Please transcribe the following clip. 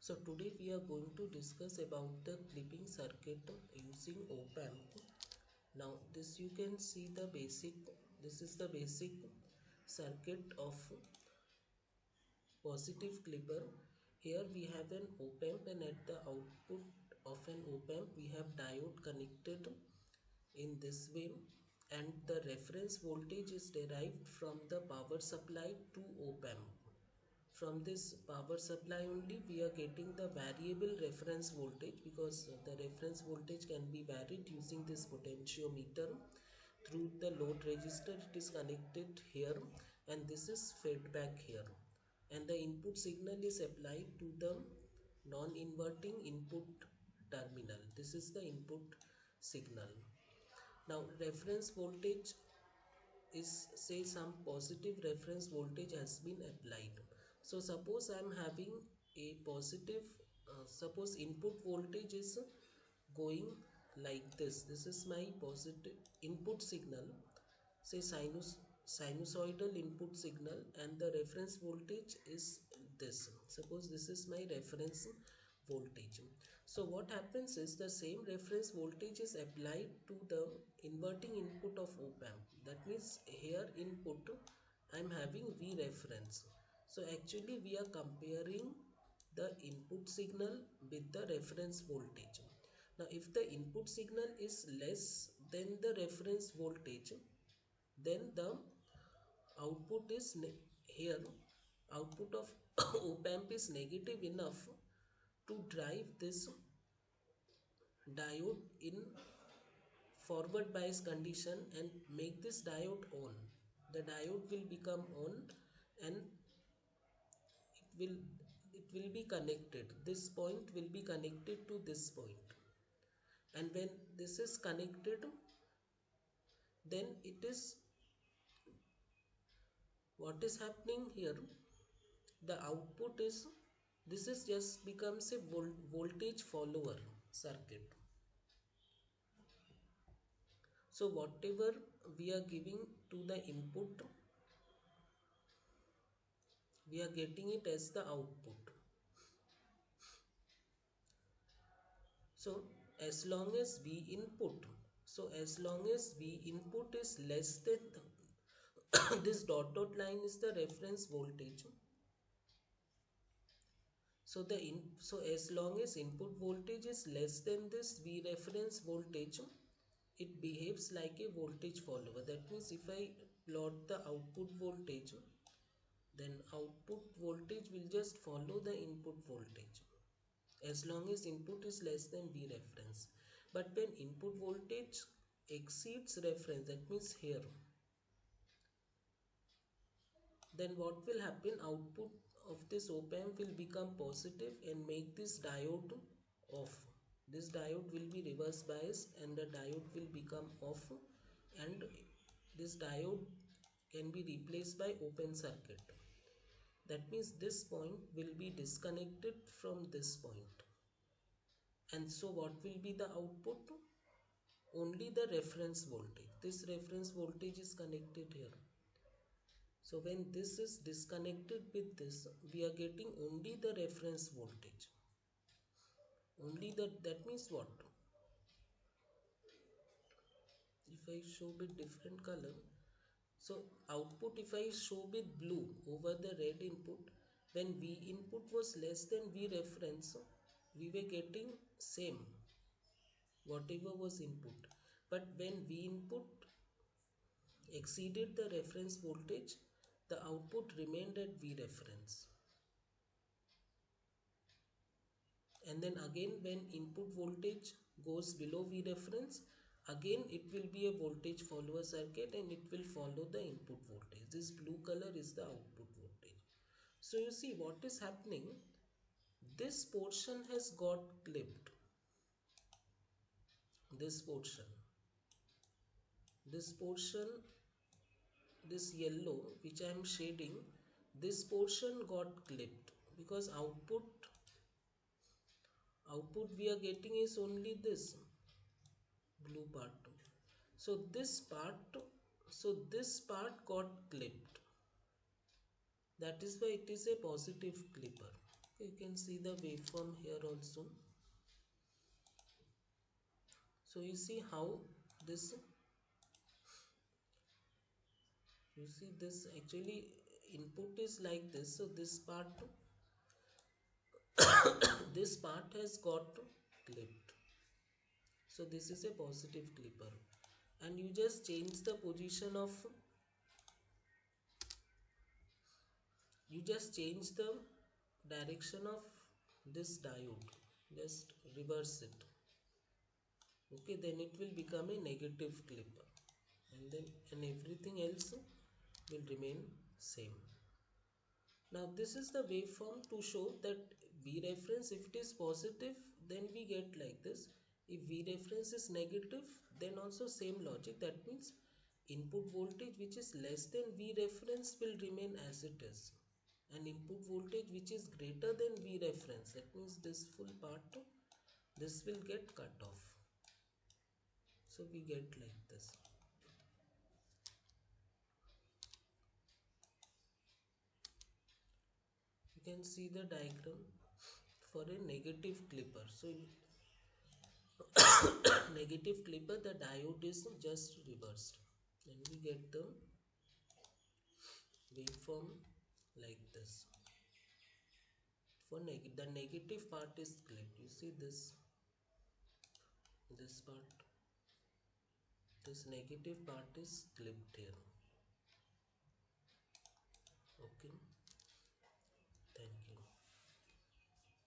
So today we are going to discuss about the clipping circuit using op-amp. Now this you can see the basic, this is the basic circuit of positive clipper. Here we have an op-amp, and at the output of an op-amp we have diode connected in this way, and the reference voltage is derived from the power supply to op-amp. From this power supply only we are getting the variable reference voltage, because the reference voltage can be varied using this potentiometer. Through the load resistor it is connected here, and this is fed back here, and the input signal is applied to the non-inverting input terminal. This is the input signal. Now reference voltage is, say, some positive reference voltage has been applied. So suppose I am having a positive, suppose input voltage is going like this is my positive input signal, say sinusoidal input signal, and the reference voltage is this. Suppose this is my reference voltage. So what happens is the same reference voltage is applied to the inverting input of op-amp. That means here input I am having V reference. So actually we are comparing the input signal with the reference voltage. Now if the input signal is less than the reference voltage, then the output is here output of op-amp is negative enough to drive this diode in forward bias condition and make this diode on. The diode will become on, and will it will be connected, this point will be connected to this point, and when this is connected, then it is, what is happening here, the output is, this is just becomes a voltage follower circuit. So whatever we are giving to the input, we are getting it as the output. So as long as V input, so as long as V input is less than this dot line is the reference voltage. So so as long as input voltage is less than this V reference voltage, it behaves like a voltage follower. That means if I plot the output voltage, then output voltage will just follow the input voltage as long as input is less than V reference. But when input voltage exceeds reference, that means here, then what will happen, output of this op-amp will become positive and make this diode off. This diode will be reverse biased and the diode will become off, and this diode can be replaced by open circuit. That means this point will be disconnected from this point. And so what will be the output? Only the reference voltage. This reference voltage is connected here. So when this is disconnected with this, we are getting only the reference voltage. Only that means what? If I show with different color, so output if I show with blue over the red input, when V input was less than V reference, we were getting same whatever was input. But when V input exceeded the reference voltage, the output remained at V reference. And then again when input voltage goes below V reference, again it will be a voltage follower circuit and it will follow the input voltage. This blue color is the output voltage. So you see what is happening, this portion has got clipped. This portion, this yellow which I am shading, this portion got clipped because output we are getting is only this blue part. So this part got clipped. That is why it is a positive clipper. You can see the waveform here also. So you see how this, you see this actually input is like this. So this part, this part has got clipped. So this is a positive clipper, and you just change the position of, you just change the direction of this diode, just reverse it. Okay, then it will become a negative clipper, and everything else will remain same. Now this is the waveform to show that V reference, if it is positive, then we get like this. If V reference is negative, then also same logic. That means input voltage which is less than V reference will remain as it is. And input voltage which is greater than V reference, that means this full part, this will get cut off. So we get like this. You can see the diagram for a negative clipper. So negative clipper, the diode is just reversed, and we get the waveform like this. For the negative part is clipped. You see this part, this negative part is clipped here. Okay.